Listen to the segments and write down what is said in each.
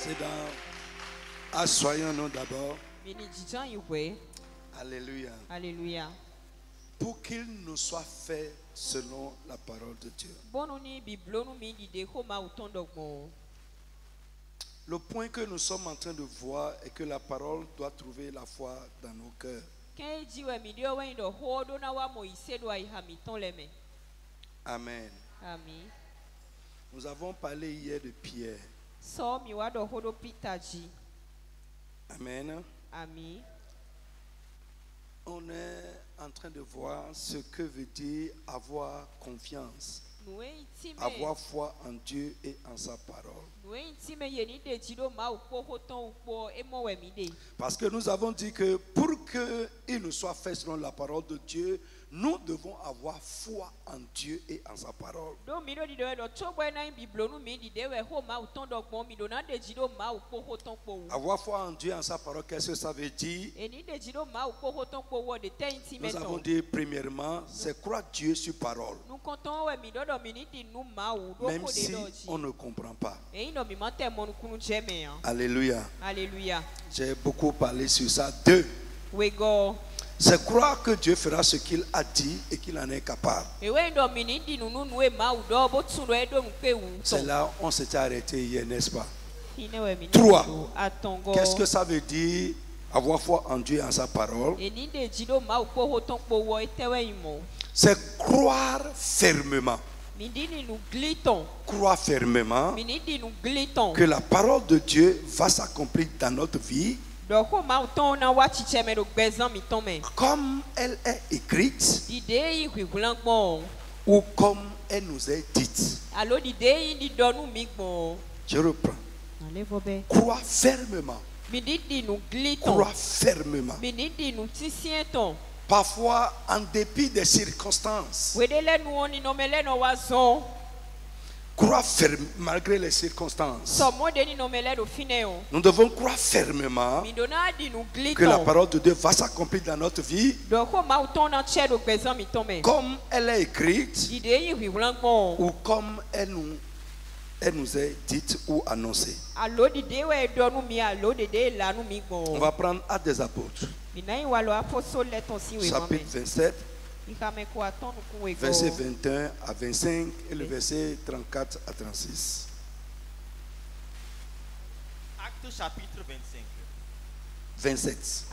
C'est dans Assoyons-nous d'abord. Alléluia. Alléluia. Pour qu'il nous soit fait selon la parole de Dieu. Le point que nous sommes en train de voir est que la parole doit trouver la foi dans nos cœurs. Amen. Amen. Nous avons parlé hier de Pierre. Amen. Amen. On est en train de voir ce que veut dire avoir confiance, avoir foi en Dieu et en sa parole. Parce que nous avons dit que pour qu'il nous soit fait selon la parole de Dieu, nous devons avoir foi en Dieu et en sa parole. Avoir foi en Dieu et en sa parole, qu'est-ce que ça veut dire? Nous avons dit premièrement, c'est croire Dieu sur parole. Même si on ne comprend pas. Alléluia. Alléluia. J'ai beaucoup parlé sur ça. Deux. C'est croire que Dieu fera ce qu'il a dit et qu'il en est capable. C'est là où on s'était arrêté hier, n'est-ce pas? 3. Qu'est-ce que ça veut dire avoir foi en Dieu et en sa parole? C'est croire fermement. Croire fermement que la parole de Dieu va s'accomplir dans notre vie comme elle est écrite ou comme elle nous est dite. Je reprends. Croire fermement. Croire fermement. Parfois, en dépit des circonstances. Croire fermement malgré les circonstances. Nous devons croire fermement que la parole de Dieu va s'accomplir dans notre vie comme elle est écrite ou comme elle nous est dite ou annoncée. On va prendre Actes des Apôtres, chapitre 27, verset 21 à 25 et le verset 34 à 36. Actes chapitre 27. 27.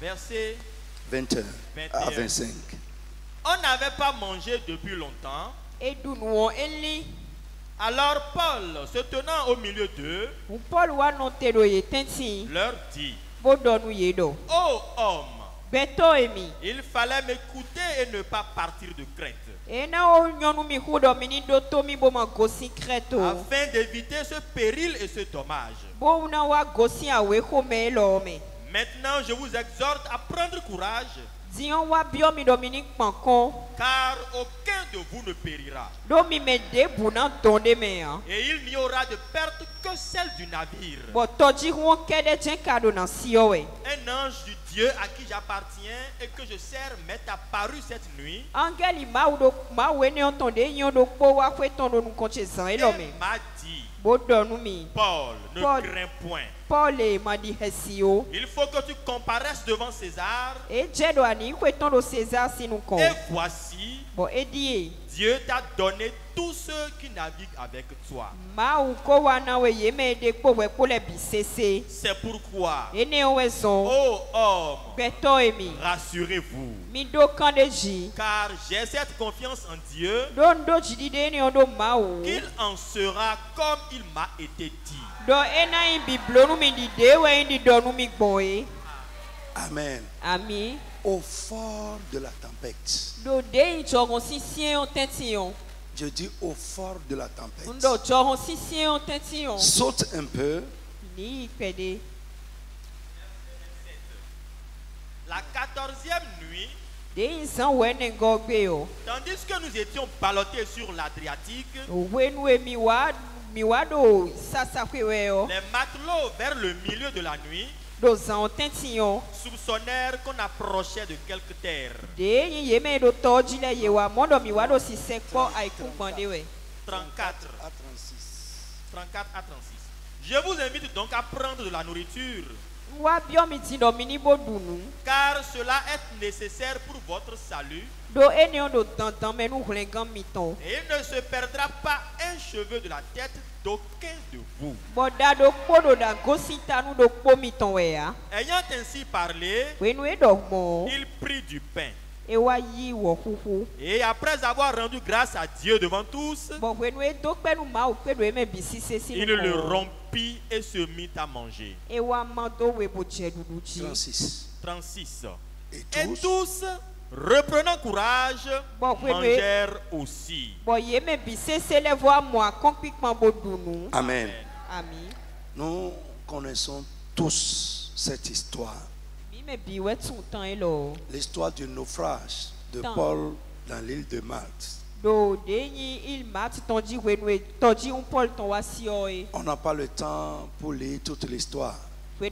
Verset 21 à 25. On n'avait pas mangé depuis longtemps. Alors Paul, se tenant au milieu d'eux, leur dit: Ô homme, il fallait m'écouter et ne pas partir de Crète, afin d'éviter ce péril et ce dommage. Maintenant, je vous exhorte à prendre courage, car aucun de vous ne périra. Et il n'y aura de perte que celle du navire. Un ange du Dieu à qui j'appartiens et que je sers m'est apparu cette nuit et m'a dit: Paul, ne crains point. Il faut que tu comparaisses devant César. Et voici, Dieu t'a donné tous ceux qui naviguent avec toi. C'est pourquoi, ô homme, rassurez-vous, car j'ai cette confiance en Dieu qu'il en sera comme il m'a été dit. Amen. Amen. Au fort de la tempête. Je dis au fort de la tempête. Saute un peu. La 14e nuit, tandis que nous étions ballottés sur l'Adriatique, les matelots vers le milieu de la nuit soupçonnèrent qu'on approchait de quelque terre. 34 à 36. Je vous invite donc à prendre de la nourriture, car cela est nécessaire pour votre salut. Et il ne se perdra pas un cheveu de la tête d'aucun de vous. Ayant ainsi parlé, il prit du pain. Et après avoir rendu grâce à Dieu devant tous, il le rompit et se mit à manger. 36. Et tous, reprenant courage, mangèrent aussi. Amen. Nous connaissons tous cette histoire. L'histoire du naufrage de Paul dans l'île de Malte. On n'a pas le temps pour lire toute l'histoire. Mais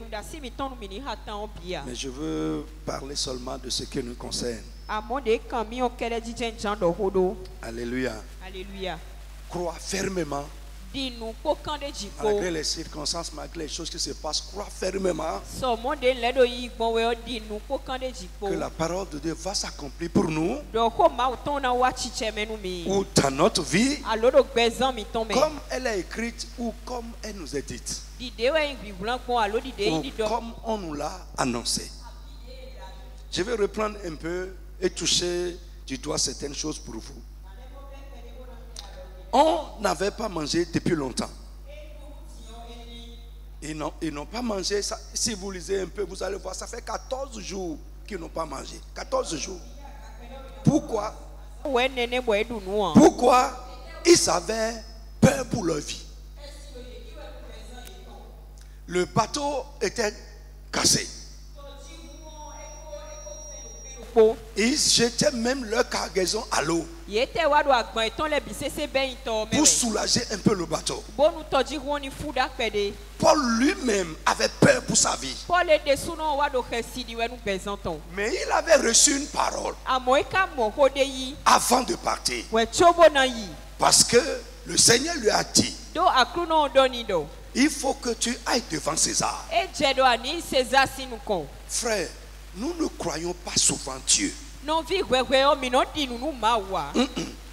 je veux parler seulement de ce qui nous concerne. Alléluia. Crois fermement. Malgré les circonstances, malgré les choses qui se passent, crois fermement que la parole de Dieu va s'accomplir pour nous ou dans notre vie, comme elle est écrite ou comme elle nous est dite, ou comme on nous l'a annoncé. Je vais reprendre un peu et toucher du doigt certaines choses pour vous. On n'avait pas mangé depuis longtemps. Ils n'ont pas mangé. Ça, si vous lisez un peu, vous allez voir, ça fait 14 jours qu'ils n'ont pas mangé. 14 jours. Pourquoi? Pourquoi? Ils avaient peur pour leur vie. Le bateau était cassé. Ils jetaient même leur cargaison à l'eau pour soulager un peu le bateau. Paul lui-même avait peur pour sa vie. Mais il avait reçu une parole avant de partir. Parce que le Seigneur lui a dit, il faut que tu ailles devant César. Frère, nous ne croyons pas souvent Dieu.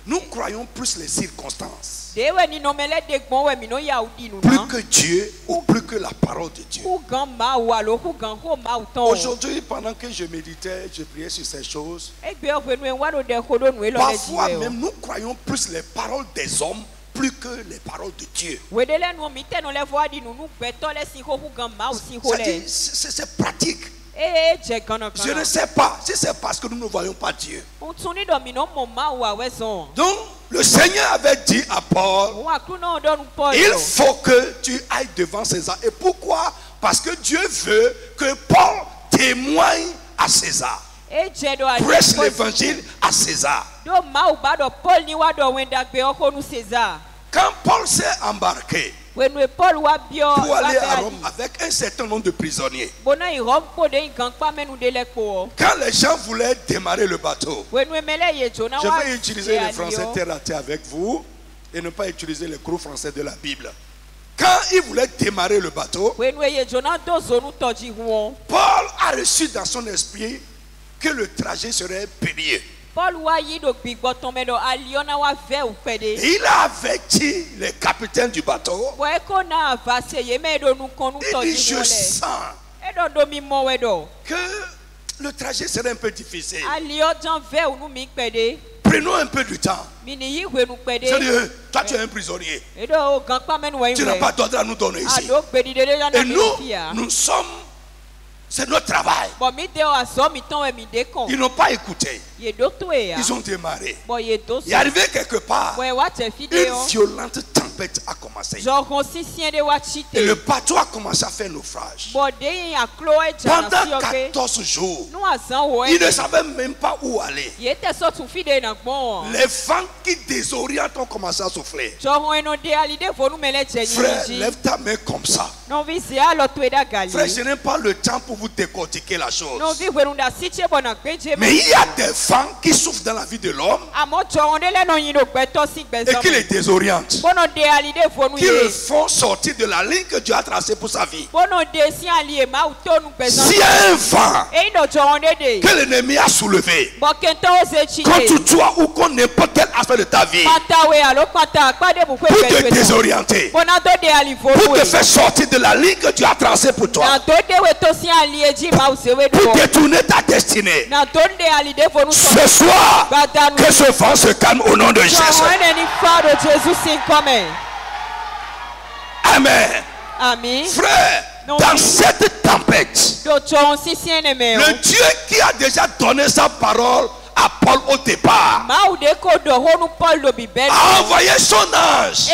Nous croyons plus les circonstances. Plus que Dieu ou plus que la parole de Dieu. Aujourd'hui, pendant que je méditais, je priais sur ces choses. Parfois même, nous croyons plus les paroles des hommes plus que les paroles de Dieu. C'est pratique. Je ne sais pas si c'est parce que nous ne voyons pas Dieu. Donc le Seigneur avait dit à Paul, il faut que tu ailles devant César. Et pourquoi? Parce que Dieu veut que Paul témoigne à César, prêche l'évangile à César. Quand Paul s'est embarqué pour aller à Rome avec un certain nombre de prisonniers, quand les gens voulaient démarrer le bateau, je vais utiliser les français terre à terre avec vous et ne pas utiliser les gros français de la Bible. Quand ils voulaient démarrer le bateau, Paul a reçu dans son esprit que le trajet serait périlleux. Et il a averti les capitaines du bateau. Il dit, je sens que le trajet serait un peu difficile. Prenons un peu du temps. Je dis, toi tu es un prisonnier. Tu n'as pas d'ordre à nous donner ici. Et nous sommes... C'est notre travail. Ils n'ont pas écouté. Ils ont démarré. Il est arrivé quelque part. Une violente tempête a commencé. Et le bateau a commencé à faire naufrage. Pendant 14 jours, ils ne savaient même pas où aller. Les vents qui désorientent ont commencé à souffler. Frère, lève ta main comme ça. Frère, je n'ai pas le temps pour vous décortiquer la chose. Mais il y a des vents qui souffrent dans la vie de l'homme et qui les désorientent, qui le font sortir de la ligne que Dieu a tracée pour sa vie. S'il y a un vent que l'ennemi a soulevé contre toi ou contre n'importe quel aspect de ta vie, pour te désorienter, pour te faire sortir de la ligne que Dieu a tracée pour toi, pour détourner ta destinée, ce soir, que ce vent se calme au nom de Jésus. Amen. Frère, dans cette tempête, le Dieu qui a déjà donné sa parole à Paul au départ a envoyé son ange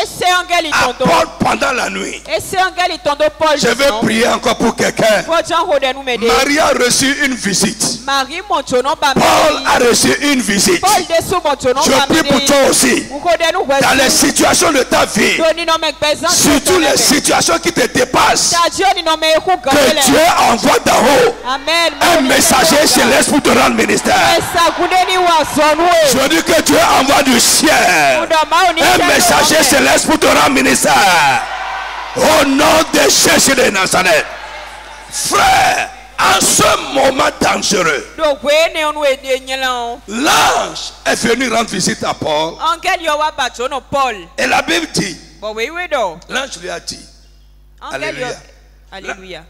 à Paul pendant la nuit. Je vais prier encore pour quelqu'un. Marie a reçu une visite. Paul a reçu une visite. Je prie pour toi aussi. Dans les situations de ta vie, surtout les situations qui te dépassent, que Dieu envoie d'en haut un messager céleste pour te rendre ministère. Je dis que Dieu envoie du ciel un messager céleste pour te rendre ministère. Au nom de Jésus de Nazareth. Frère, en ce moment dangereux, l'ange est venu rendre visite à Paul. Et la Bible dit, l'ange lui a dit, Alléluia.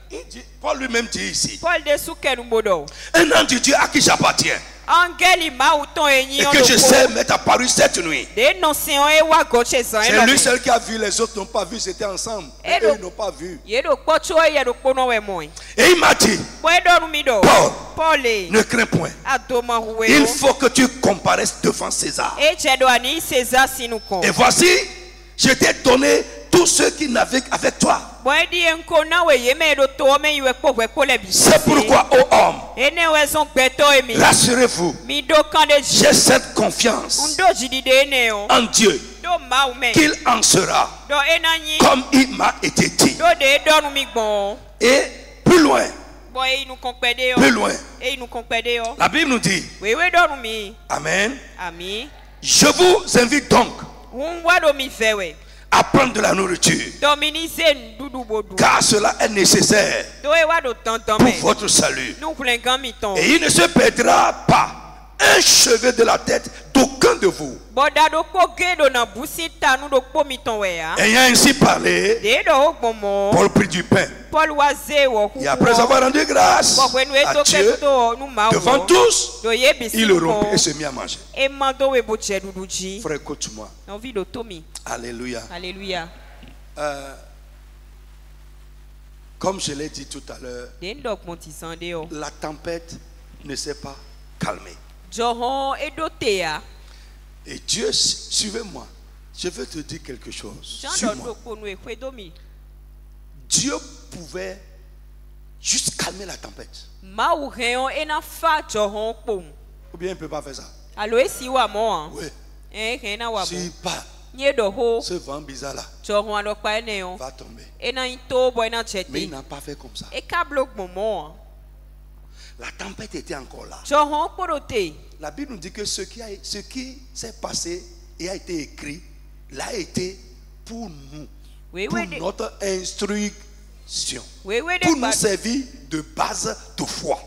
Paul lui-même dit ici, un ange de Dieu à qui j'appartiens et que je sais m'être apparu cette nuit. C'est lui seul qui a vu, les autres n'ont pas vu, c'était ensemble. Et eux n'ont pas vu. Et il m'a dit, Paul, ne crains point. Il faut que tu comparaisses devant César. Et voici, je t'ai donné tous ceux qui naviguent avec toi. C'est pourquoi, ô homme, rassurez-vous, j'ai cette confiance en Dieu qu'il en sera comme il m'a été dit. Et plus loin, la Bible nous dit, Amen. Je vous invite donc à prendre de la nourriture, car cela est nécessaire pour votre salut. Et il ne se perdra pas un cheveu de la tête d'aucun de vous. Ayant ainsi parlé, Paul prit du pain et après avoir rendu grâce à Dieu devant tous, il le rompit et se mit à manger. Frère, écoute-moi. Alléluia. Comme je l'ai dit tout à l'heure, la tempête ne s'est pas calmée. Et Dieu, suivez-moi, je veux te dire quelque chose. Dieu pouvait juste calmer la tempête. Ou bien il ne peut pas faire ça. Oui. S'il part, ce vent bizarre là va tomber. Mais il n'a pas fait comme ça. La tempête était encore là. La Bible nous dit que ce qui s'est passé et a été écrit, l'a été pour nous, pour notre instruction, pour nous servir de base de foi.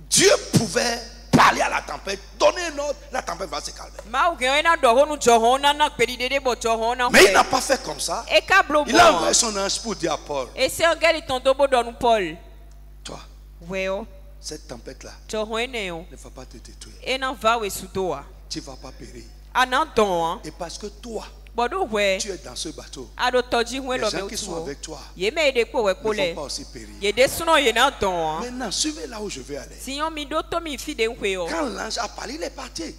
Dieu pouvait parler à la tempête, donner un ordre, la tempête va se calmer. Mais il n'a pas fait comme ça. Il a envoyé son ange pour dire à Paul, toi, cette tempête-là ne va pas te détruire. Tu ne vas pas périr. Et parce que toi, tu es dans ce bateau, les gens qui sont avec toi ne vont pas aussi périr. Maintenant, suivez là où je vais aller. Quand l'ange a parlé, il est parti.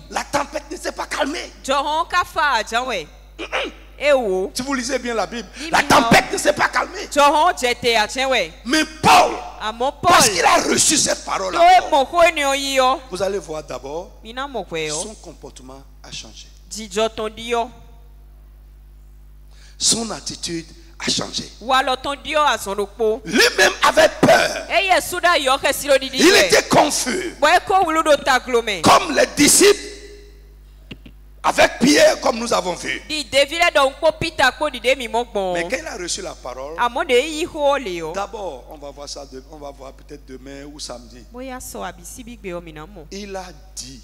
La tempête ne s'est pas calmée. Si vous lisez bien la Bible, la tempête ne s'est pas calmée. Mais Paul Parce qu'il a reçu cette parole. Vous allez voir d'abord, son comportement a changé. Son attitude a changé. Lui-même avait peur. Il était confus. Comme les disciples avec Pierre, comme nous avons vu. Mais quand il a reçu la parole, d'abord, on va voir ça, on va voir peut-être demain ou samedi. Il a dit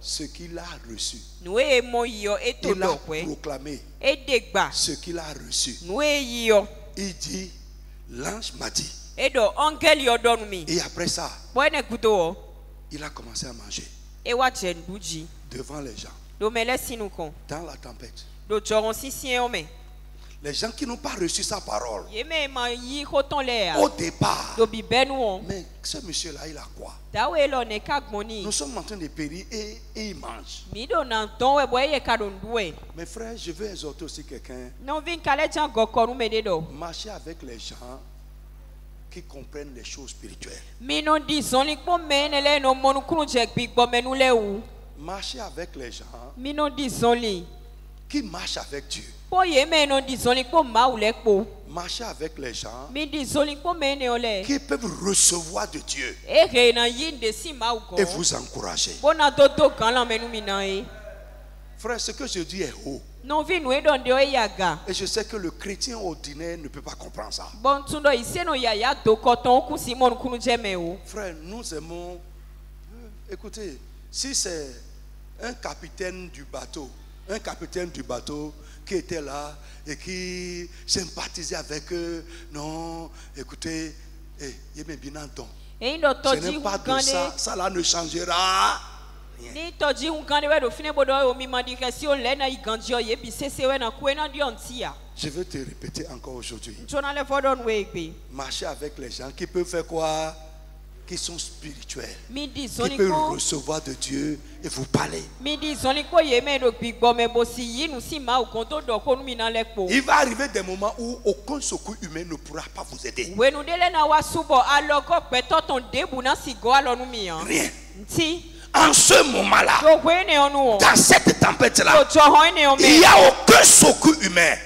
ce qu'il a reçu. Il a proclamé ce qu'il a reçu. Il dit, l'ange m'a dit. Et après ça, il a commencé à manger devant les gens. Dans la tempête. Les gens qui n'ont pas reçu sa parole au départ, mais ce monsieur-là, il a quoi? Nous sommes en train de périr et il mange. Mes frères, je veux exhorter aussi quelqu'un. Marcher avec les gens qui comprennent les choses spirituelles. Marcher avec les gens qui marchent avec Dieu. Marcher avec les gens qui peuvent recevoir de Dieu et vous encourager. Frère, ce que je dis est haut. Et je sais que le chrétien ordinaire ne peut pas comprendre ça. Frère, nous aimons. Écoutez, si c'est un capitaine du bateau qui était là et qui sympathisait avec eux, non, écoutez, il m'est bien entendu. Ce n'est pas de ça, ça là ne changera rien. Je veux te répéter encore aujourd'hui. Marcher avec les gens qui peuvent faire quoi? Qui sont spirituels, qui peuvent recevoir de Dieu et vous parler. Il va arriver des moments où aucun secours humain ne pourra pas vous aider. Rien. En ce moment-là, dans cette tempête-là, il n'y a aucun secours humain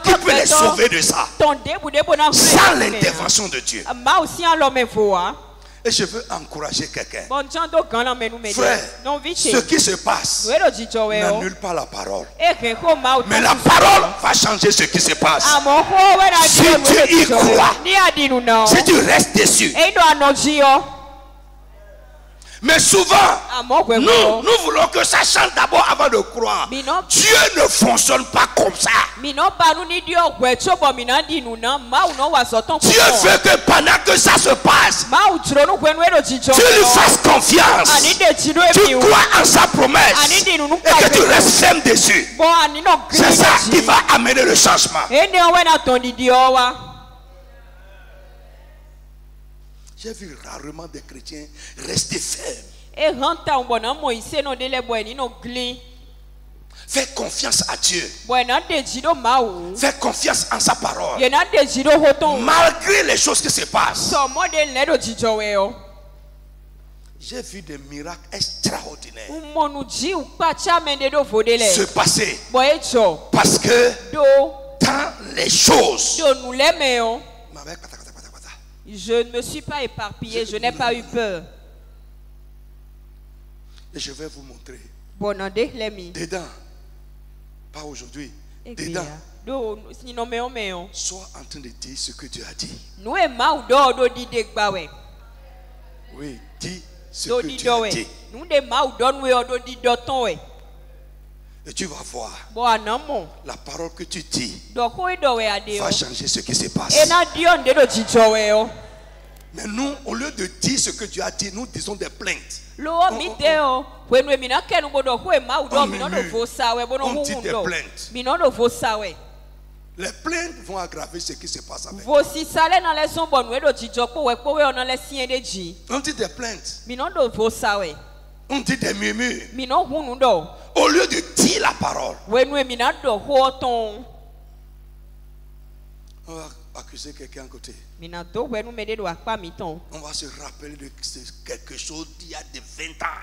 qui peut les sauver de ça sans l'intervention de Dieu. Et je veux encourager quelqu'un. Frère, ce qui se passe n'annule pas la parole. Mais la parole va changer ce qui se passe. Si tu y crois, si tu restes dessus. Mais souvent, nous voulons que ça change d'abord avant de croire. Dieu ne fonctionne pas comme ça. Dieu veut que pendant que ça se passe, tu lui fasses confiance. Tu crois en sa promesse et que tu restes ferme dessus. C'est ça qui va amener le changement. J'ai vu rarement des chrétiens rester fermes. Fais confiance à Dieu. Fais confiance en sa parole. Malgré les choses qui se passent. J'ai vu des miracles extraordinaires se passer. Parce que dans les choses, je ne me suis pas éparpillé, je n'ai pas eu peur. Et je vais vous montrer. Dedans. Pas aujourd'hui. Dedans. Sois en train de dire ce que Dieu a dit. Oui, dis ce que Dieu a dit. Et tu vas voir. La parole que tu dis va changer ce qui se passe. Mais nous, au lieu de dire ce que Dieu a dit, nous disons des plaintes. On dit des plaintes. Les plaintes vont aggraver ce qui se passe avec toi. On dit des plaintes. On dit des murmures. Au lieu de dire la parole. accuser quelqu'un à côté. On va se rappeler de quelque chose d'il y a de 20 ans.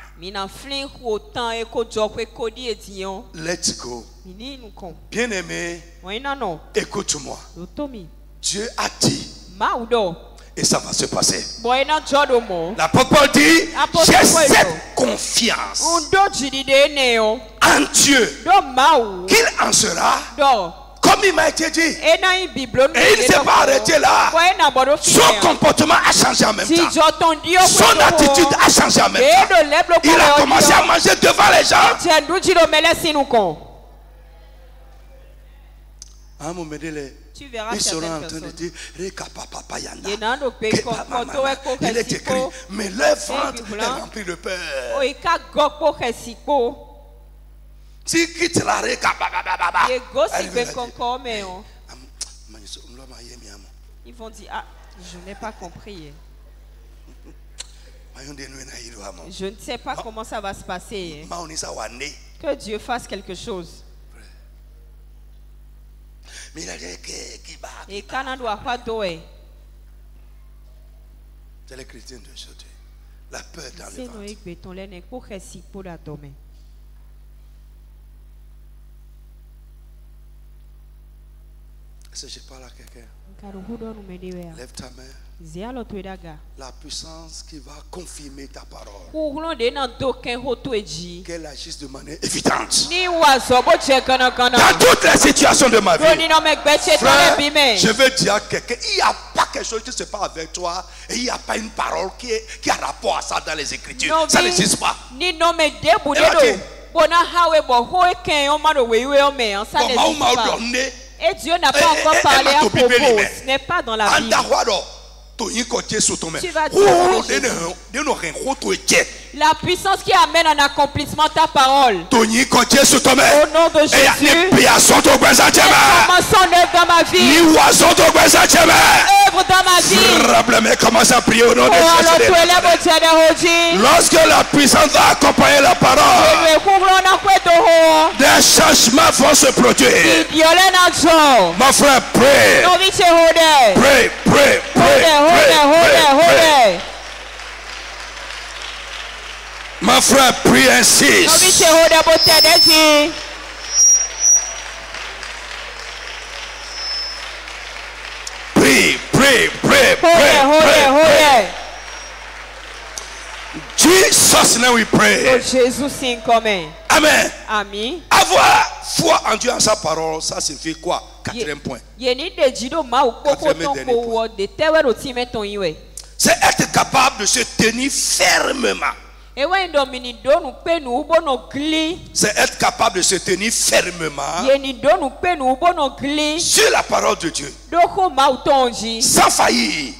Let's go. Bien-aimé, écoute-moi. Dieu a dit. Et ça va se passer. L'apôtre dit, j'ai cette confiance en Dieu qu'il en sera comme il m'a été dit. Et il ne s'est pas arrêté là. Son comportement a changé en même temps. Son attitude a changé en même temps. Il a commencé à manger devant les gens. Tu verras, ils seront en train de dire il est écrit, mais leur ventre est rempli de peur. Si quitte la ils vont dire, ah, je n'ai pas compris. Je ne sais pas comment ça va se passer. Que Dieu fasse quelque chose. Et Canada pas doué. C'est les chrétiens d'aujourd'hui. La peur dans le ventre. Est-ce que je parle à quelqu'un? Lève ta main. La puissance qui va confirmer ta parole. Qu'elle agisse de manière évidente. Dans toutes les situations de ma vie. Frère, je veux dire à quelqu'un, il n'y a pas quelque chose qui se passe avec toi et il n'y a pas une parole qui a rapport à ça dans les Écritures. Ça n'existe pas. Et Dieu n'a pas encore parlé à propos. Ce n'est pas dans la Bible. Tu vas dire la puissance qui amène en accomplissement ta parole. Au nom de Jésus. Commençons dans ma vie. Œuvre dans ma vie. Commence à prier au nom de Jésus. Lorsque la puissance va accompagner la parole, des changements vont se produire. Mon frère, prie. Prie, prie, prie. Ma frère, prie ainsi. Prie, prie, prie, prie. Jesus name we pray. Jésus coming. Amen. Amen. Avoir foi en Dieu en sa parole, ça signifie quoi? Quatrième point. C'est être capable de se tenir fermement. C'est être capable de se tenir fermement sur la parole de Dieu, sans faillir,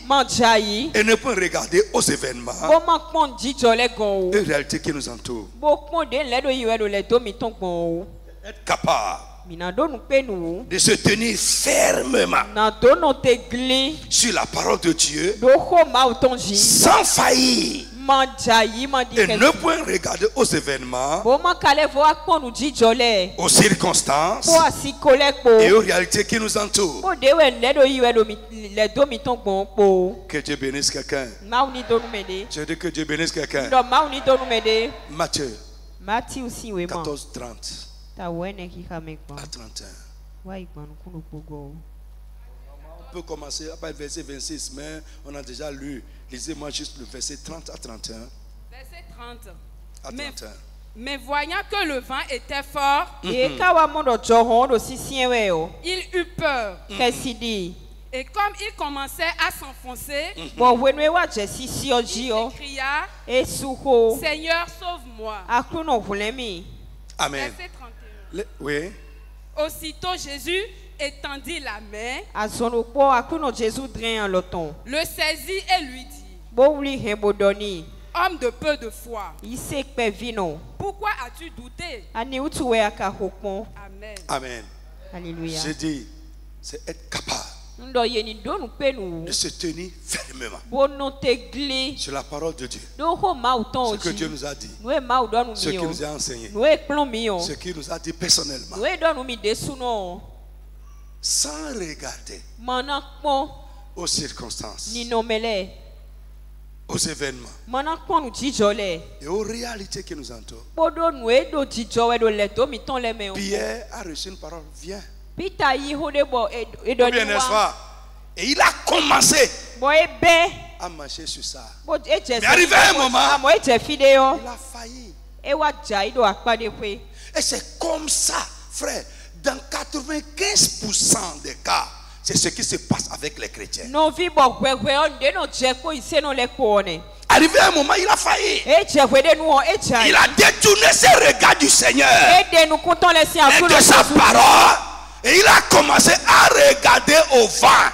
et ne pas regarder aux événements et les réalités qui nous entourent. Être capable de se tenir fermement sur la parole de Dieu, sans faillir, et ne point regarder aux événements, aux circonstances et aux réalités qui nous entourent. Que Dieu bénisse quelqu'un. Je dis que Dieu bénisse quelqu'un. Matthieu 14, 30 à 31. On peut commencer par le verset 26, mais on a déjà lu. Lisez-moi juste le verset 30 à 31. Verset 30. À 31. Mais voyant que le vent était fort, il eut peur. Et comme il commençait à s'enfoncer, il s'écria, Seigneur, sauve-moi. Amen. Verset 31. Oui. Aussitôt Jésus étendit la main, le saisit et lui dit, homme de peu de foi, pourquoi as-tu douté? Amen. Amen. Alléluia. Je dis, c'est être capable de se tenir fermement sur la parole de Dieu. Ce que Dieu nous a dit, ce qu'il nous a enseigné, ce qu'il nous a dit personnellement. sans regarder aux circonstances, aux événements et aux réalités qui nous entourent. Pierre a reçu une parole, viens. Ou bien, n'est-ce pas? Et il a commencé à marcher sur ça. Mais arrivé à un moment, il a failli. Et c'est comme ça, frère. Dans 95% des cas, c'est ce qui se passe avec les chrétiens. Arrivé à un moment, il a failli. Il a détourné ses regards du Seigneur et de sa parole. Et il a commencé à regarder au vent.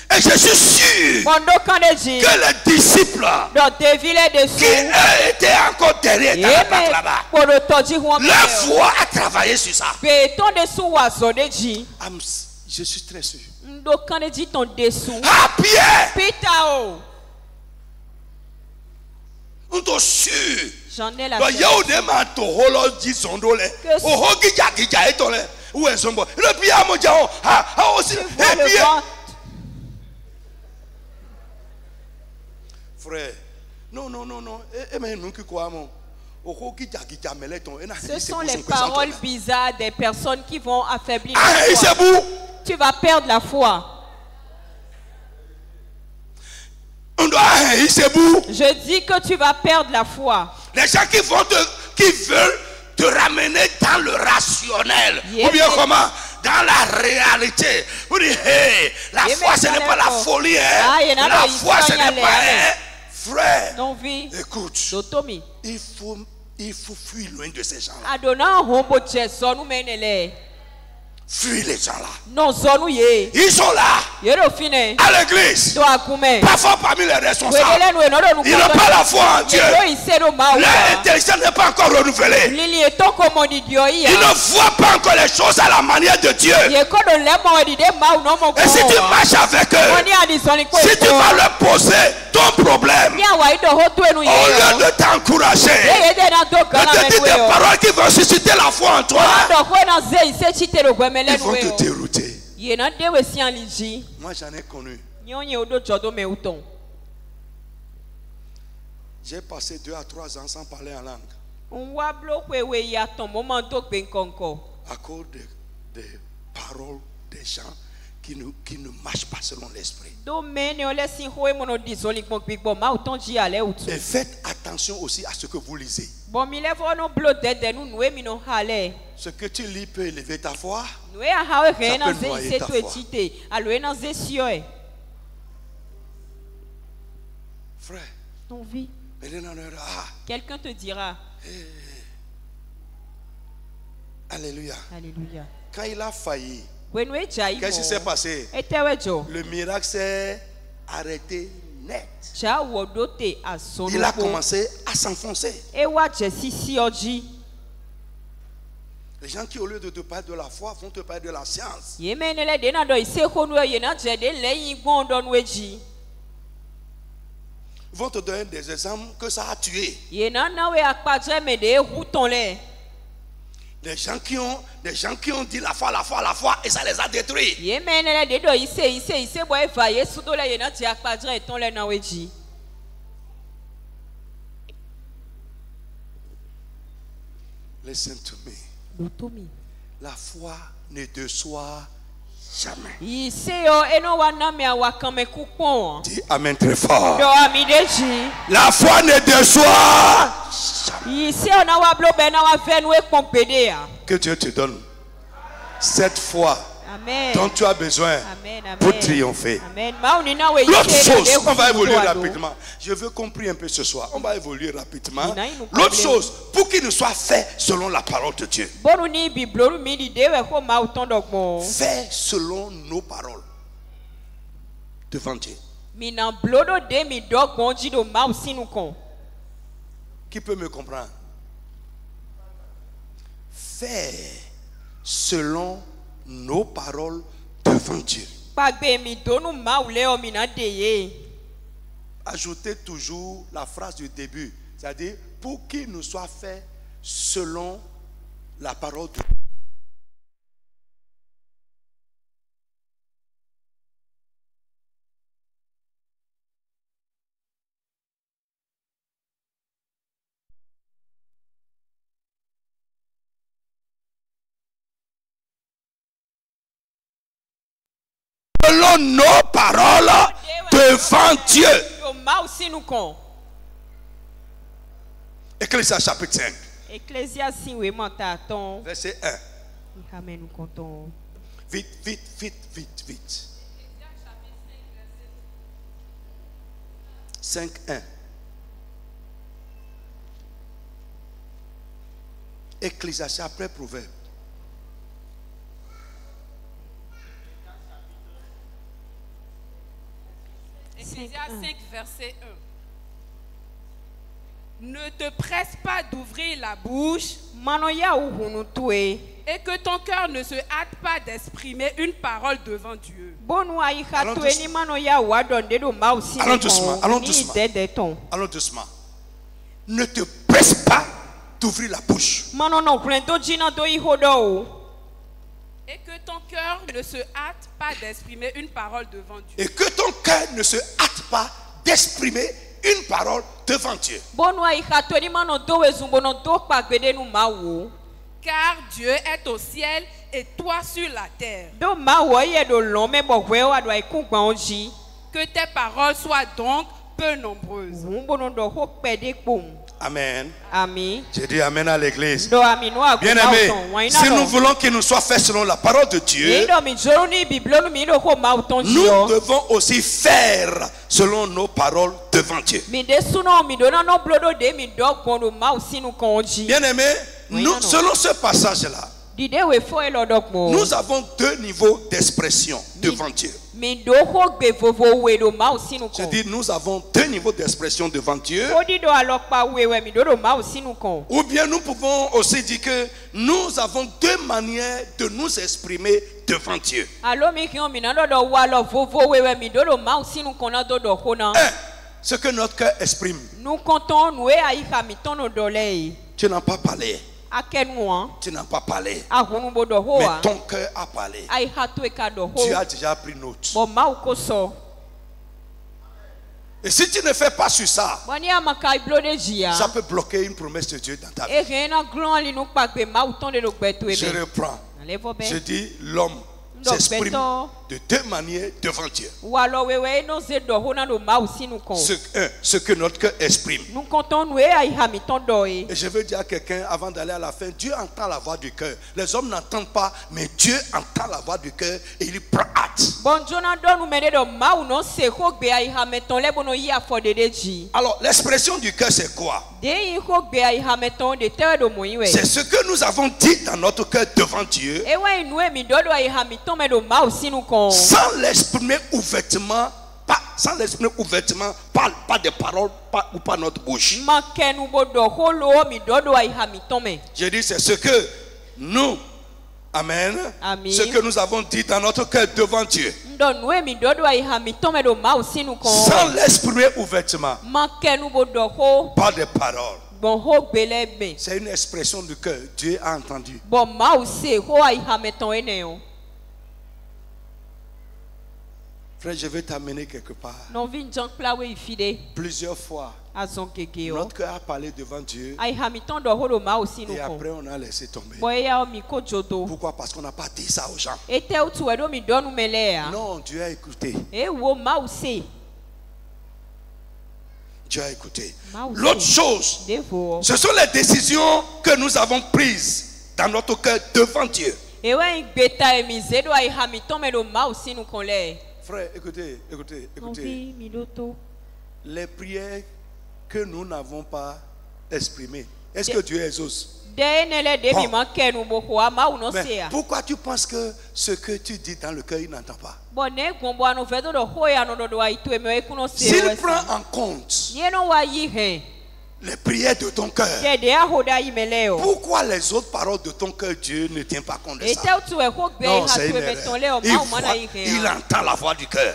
Et je suis sûr que les disciples qui étaient encore derrière dans la porte là-bas, leur foi a travaillé sur ça. Je suis très sûr. Ah, Pierre! On est sûr. J'en ai la frère, non. Ce sont les paroles bizarres des personnes qui vont affaiblir la foi. Tu vas perdre la foi. Je dis que tu vas perdre la foi. Les gens qui veulent te ramener dans le rationnel. Ou bien comment? Dans la réalité. Vous dites, hey, la foi ce n'est pas la folie. La foi ce n'est pas... Frère, écoute, il faut fuir loin de ces gens-là. Fuis les gens là. Ils sont là à l'église. Parfois parmi les responsables, ils n'ont pas la foi en Dieu. Leur intelligence n'est pas encore renouvelée. Ils ne voient pas encore les choses à la manière de Dieu. Et si tu marches avec eux, si tu vas leur poser ton problème, au lieu de t'encourager, de te dire des paroles qui vont susciter la foi en toi, ils vont te dérouter. Moi j'en ai connu. J'ai passé 2 à 3 ans sans parler en langue. À cause des paroles des gens qui ne marchent pas selon l'esprit. Et faites attention aussi à ce que vous lisez. Ce que tu lis peut élever ta foi. Ça peut noyer ta foi. Frère, quelqu'un te dira. Alléluia. Alléluia. Quand il a failli, qu'est-ce qui s'est passé? Le miracle s'est arrêté net. Il a commencé à s'enfoncer. Les gens qui au lieu de te parler de la foi vont te parler de la science. Ils vont te donner des exemples que ça a tué. Des gens qui ont dit la foi et ça les a détruits. Listen to me. La foi ne déçoit jamais. Dis amen très fort. La foi ne déçoit jamais. Que Dieu te donne cette foi dont tu as besoin pour triompher. L'autre chose, on va évoluer rapidement. Je veux qu'on prie un peu ce soir. On va évoluer rapidement. L'autre chose, pour qu'il nous soit fait selon la parole de Dieu. Fait selon nos paroles devant Dieu. Qui peut me comprendre? Faire selon nos paroles devant Dieu. Ajoutez toujours la phrase du début, c'est-à-dire pour qu'il nous soit fait selon la parole de Dieu. selon nos paroles devant Dieu. Ecclésias chapitre 5. Verset 1. Vite, vite, vite, vite, vite. 5, 1. Ecclésias après Proverbe. Ecclésias 5, verset 1. Ne te presse pas d'ouvrir la bouche et que ton cœur ne se hâte pas d'exprimer une parole devant Dieu. Allons doucement, allons doucement. Allons doucement. Ne te presse pas d'ouvrir la bouche. Et que ton cœur ne se hâte pas d'exprimer une parole devant Dieu. Et que ton cœur ne se hâte pas d'exprimer une parole devant Dieu. Car Dieu est au ciel et toi sur la terre. Que tes paroles soient donc peu nombreuses. Amen. Amen. J'ai dit amen à l'église. Bien-aimés, si nous voulons qu'il nous soit fait selon la parole de Dieu, nous devons aussi faire selon nos paroles devant Dieu. Bien-aimés, selon ce passage-là, nous avons deux niveaux d'expression devant Dieu. Je dis, nous avons deux niveaux d'expression devant Dieu. Ou bien nous pouvons aussi dire que nous avons deux manières de nous exprimer devant Dieu. Ce que notre cœur exprime. Tu n'as pas parlé. Tu n'as pas parlé, mais ton cœur a parlé. Tu as déjà pris note. Et si tu ne fais pas sur ça, ça peut bloquer une promesse de Dieu dans ta vie. Je reprends. Je dis, l'homme s'exprime de deux manières devant Dieu. Ce que notre cœur exprime. Et je veux dire à quelqu'un avant d'aller à la fin, Dieu entend la voix du cœur. Les hommes n'entendent pas, mais Dieu entend la voix du cœur et il prend hâte. Alors l'expression du cœur, c'est quoi? C'est ce que nous avons dit dans notre cœur devant Dieu, sans l'exprimer ouvertement, pas des paroles ou pas notre bouche. Je dis, c'est ce que nous, amen, ce que nous avons dit dans notre cœur devant Dieu, sans l'exprimer ouvertement, pas des paroles. C'est une expression du cœur. Dieu a entendu. Frère, je vais t'amener quelque part. Plusieurs fois, notre cœur a parlé devant Dieu. Et après, on a laissé tomber. Pourquoi? Parce qu'on n'a pas dit ça aux gens. Non, Dieu a écouté. Dieu a écouté. L'autre chose, ce sont les décisions que nous avons prises dans notre cœur devant Dieu. Frère, écoutez. Les prières que nous n'avons pas exprimées, est-ce que Dieu exauce? Bon. Mais pourquoi tu penses que ce que tu dis dans le cœur, il n'entend pas? S'il prend en compte les prières de ton cœur, pourquoi les autres paroles de ton cœur, Dieu ne tient pas compte de ça? Non, c'est une erreur. Il entend la voix du cœur.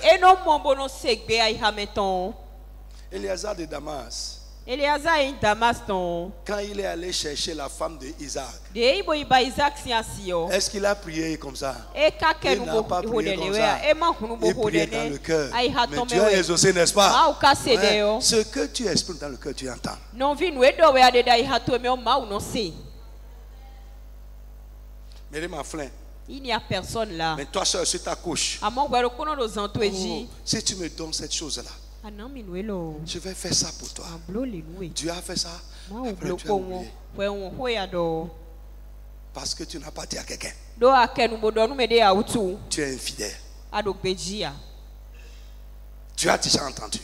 Éléazar de Damas, quand il est allé chercher la femme d'Isaac, est-ce qu'il a prié comme ça? Il n'a pas prié comme ça. Il priait dans le cœur. Mais Dieu a exaucé, n'est-ce pas? Ouais. Ce que tu exprimes dans le cœur, tu entends. Mais ma flin, Il n'y a personne là. Mais toi seul sur ta couche. Si tu me donnes cette chose-là, je vais faire ça pour toi. Dieu a fait ça. Après, tu as oublié. Parce que tu n'as pas dit à quelqu'un. Tu es infidèle. Tu as déjà entendu.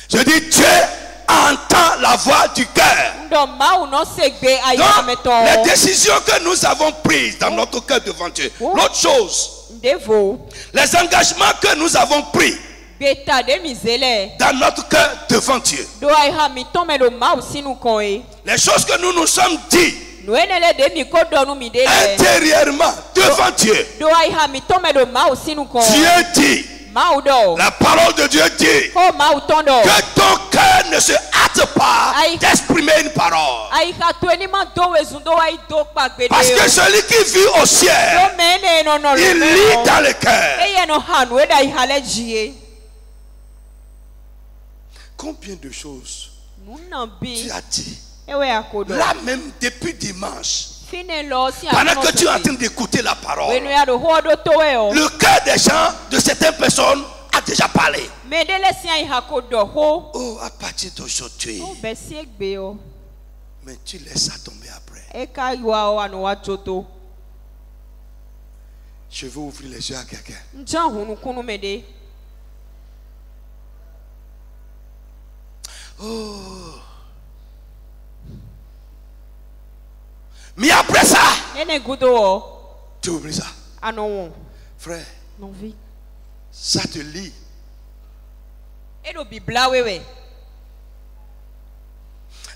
Je dis Dieu entend la voix du cœur. Donc, les décisions que nous avons prises dans notre cœur devant Dieu. L'autre chose, les engagements que nous avons pris dans notre cœur devant Dieu. Les choses que nous nous sommes dit intérieurement devant Dieu. Dieu dit, la parole de Dieu dit que ton cœur ne se hâte pas d'exprimer une parole. Parce que celui qui vit au ciel, il lit dans le cœur. Combien de choses tu as dit là même depuis dimanche, pendant que tu es en train d'écouter la parole, le cœur des gens, de certaines personnes, a déjà parlé. Oh, à partir d'aujourd'hui. Mais tu laisses ça tomber après. Je veux ouvrir les yeux à quelqu'un. Oh. Mais après ça, tu oublies ça. Frère, ça te lie.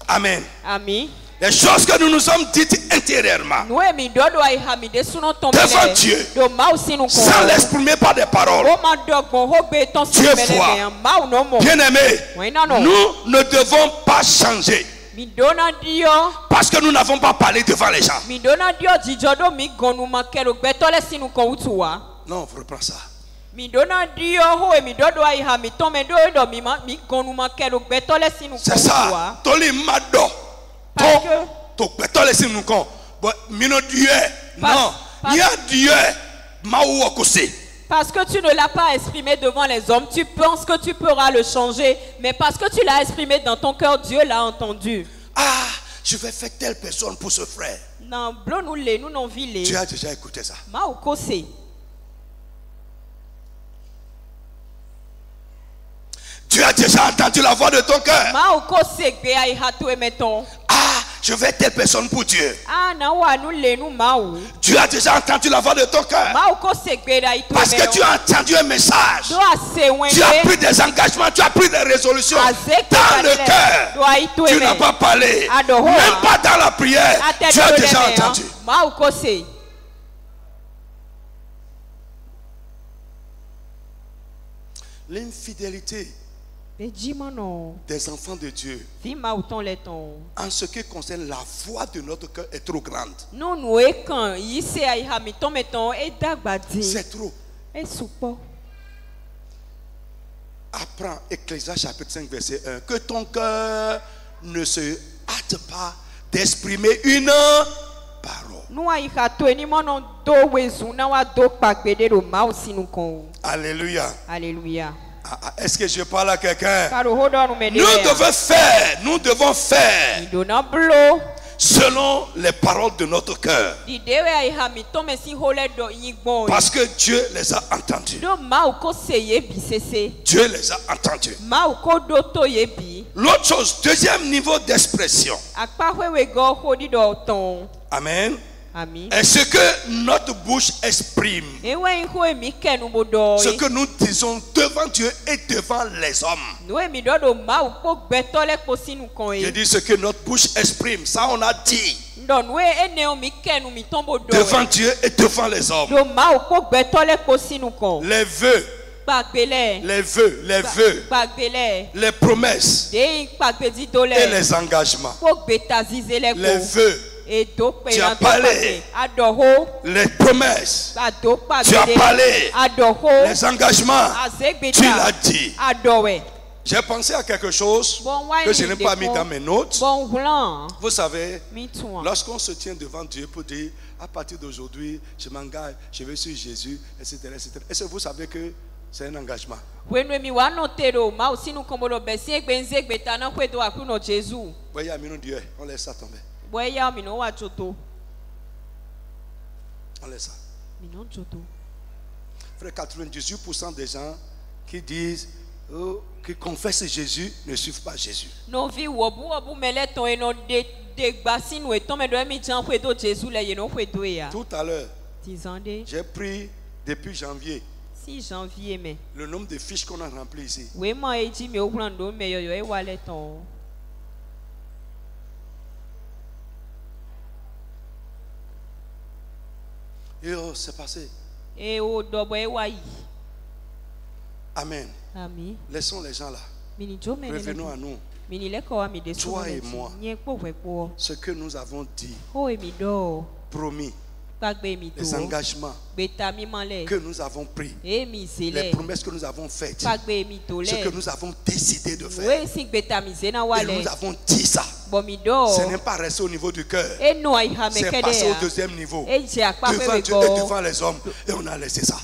Amen. Les choses que nous nous sommes dites intérieurement devant Dieu, sans l'exprimer par des paroles, Dieu voit. Bien aimé, nous ne devons pas changer. Parce que nous n'avons pas parlé devant les gens. Non, reprends ça. C'est ça. Parce que tu ne l'as pas exprimé devant les hommes, tu penses que tu pourras le changer, mais parce que tu l'as exprimé dans ton cœur, Dieu l'a entendu. Ah, je vais faire telle personne pour ce frère. Tu as déjà écouté ça. Tu as déjà entendu la voix de ton cœur. Ah, je vais telle personne pour Dieu. Tu as déjà entendu la voix de ton cœur. Parce que tu as entendu un message. Tu as pris des engagements, tu as pris des résolutions. Dans le cœur, tu n'as pas parlé. Même pas dans la prière, tu as déjà entendu. L'infidélité des enfants de Dieu en ce qui concerne la voix de notre cœur est trop grande. C'est trop. Apprends Ecclésiaste chapitre 5 verset 1. Que ton cœur ne se hâte pas d'exprimer une parole. Alléluia. Alléluia. Est-ce que je parle à quelqu'un? Nous devons faire selon les paroles de notre cœur. Parce que Dieu les a entendus. Dieu les a entendus. L'autre chose, deuxième niveau d'expression. Amen. Et ce que notre bouche exprime, ce que nous disons devant Dieu et devant les hommes. Je dis ce que notre bouche exprime, ça on a dit. Devant Dieu et devant les hommes. Les vœux. Les promesses et les engagements. Les vœux. Tu as parlé les promesses, tu as parlé les engagements, tu l'as dit. J'ai pensé à quelque chose que je n'ai pas mis dans mes notes. Vous savez, lorsqu'on se tient devant Dieu pour dire, à partir d'aujourd'hui, je m'engage, je vais suivre Jésus, etc., etc. Est-ce que vous savez que c'est un engagement? Voyez, Dieu, on laisse ça tomber. On laisse ça. Frère, 98% des gens qui disent, qui confessent Jésus ne suivent pas Jésus. Tout à l'heure, j'ai pris depuis janvier le nombre de fiches qu'on a remplies ici. Et c'est passé. Amen. Laissons les gens là. Revenons à nous. Toi et moi, ce que nous avons dit, promis, les engagements que nous avons pris, les promesses que nous avons faites, ce que nous avons décidé de faire, et nous avons dit ça. Ce n'est pas resté au niveau du cœur, c'est passé au deuxième niveau, devant Dieu et devant les hommes, et on a laissé ça.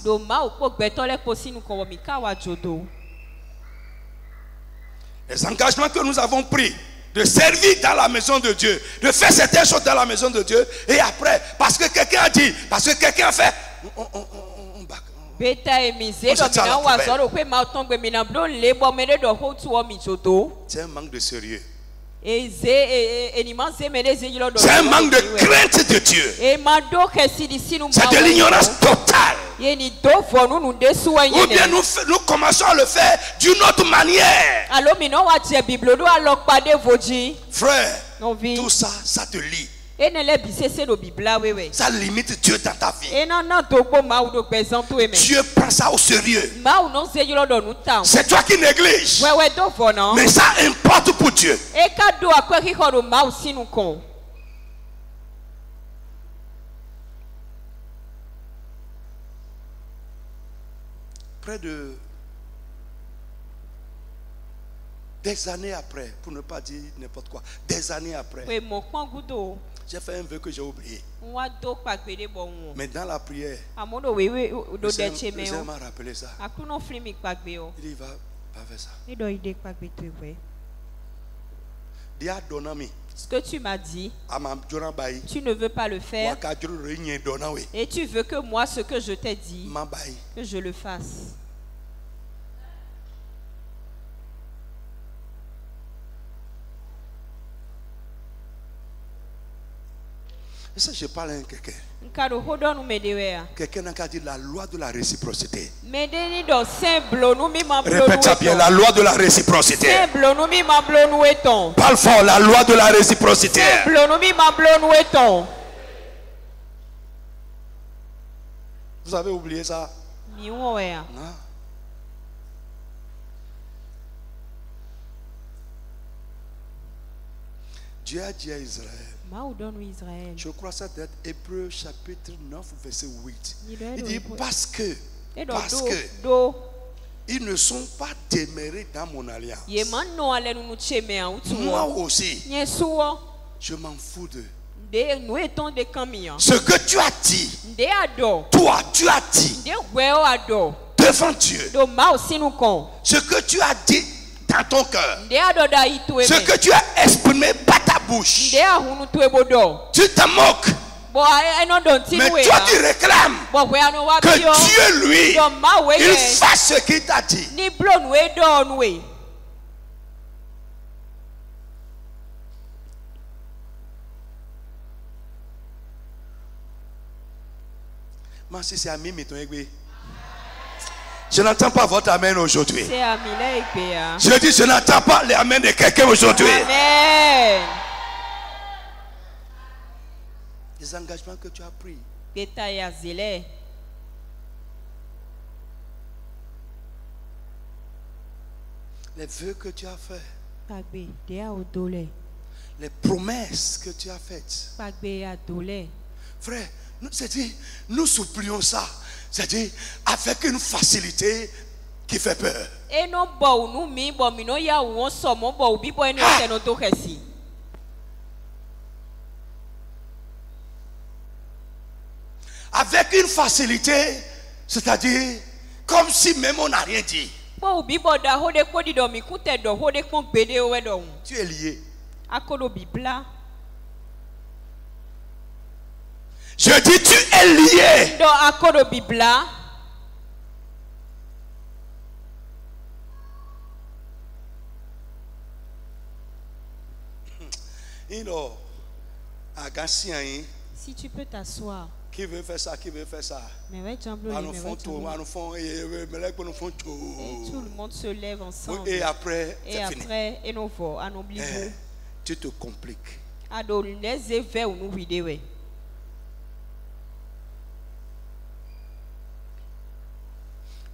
Les engagements que nous avons pris de servir dans la maison de Dieu, de faire certaines choses dans la maison de Dieu, et après, parce que quelqu'un a dit, parce que quelqu'un a fait, on back. C'est un manque de sérieux. C'est un manque de crainte de Dieu. C'est de l'ignorance totale. Ou bien nous commençons à le faire d'une autre manière. Frère, tout ça, ça te lie. Ça limite Dieu dans ta vie. Dieu prend ça au sérieux. C'est toi qui négliges. Mais ça importe pour Dieu. Près de des années après, pour ne pas dire n'importe quoi, des années après, j'ai fait un vœu que j'ai oublié. Mais dans la prière, le Seigneur m'a rappelé ça. Il dit, va faire ça. Ce que tu m'as dit, tu ne veux pas le faire. Et tu veux que moi, ce que je t'ai dit, que je le fasse. Et ça, je parle à quelqu'un. Quelqu'un n'a qu'à dire la loi de la réciprocité. Répète ça bien, la loi de la réciprocité. Parle fort, la loi de la réciprocité. Vous avez oublié ça? Non. Dieu a dit à Israël. Je crois ça d'être Hébreux chapitre 9 verset 8. Il dit parce que ils ne sont pas demeurés dans mon alliance. Moi aussi, je m'en fous d'eux. Ce que tu as dit, toi tu as dit devant Dieu, ce que tu as dit dans ton cœur, ce que tu as exprimé par ta bouche, tu te moques. Mais toi tu réclames que Dieu lui, il fasse ce qu'il t'a dit. Je n'entends pas votre amen aujourd'hui. Je dis, je n'entends pas les amen de quelqu'un aujourd'hui. Amen. Les engagements que tu as pris. Les vœux que tu as faits. Les promesses que tu as faites. Frère, nous supplions ça. C'est-à-dire avec une facilité qui fait peur. Avec une facilité, c'est-à-dire comme si même on n'a rien dit. Tu es lié. Je dis tu es lié. Si tu peux t'asseoir. Qui veut faire ça, qui veut faire ça. Et tout le monde se lève ensemble. Et après, tu te compliques.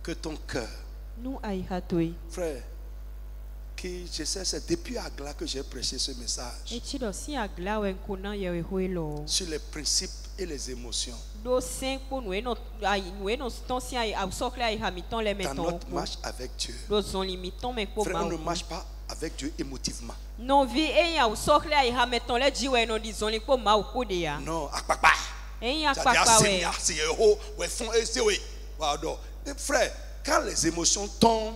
Que ton cœur, frère, je sais, c'est depuis Agla que j'ai prêché ce message sur les principes et les émotions. Dans notre marche avec Dieu, frère, on ne marche pas avec Dieu émotivement. Non, frère, quand les émotions tombent,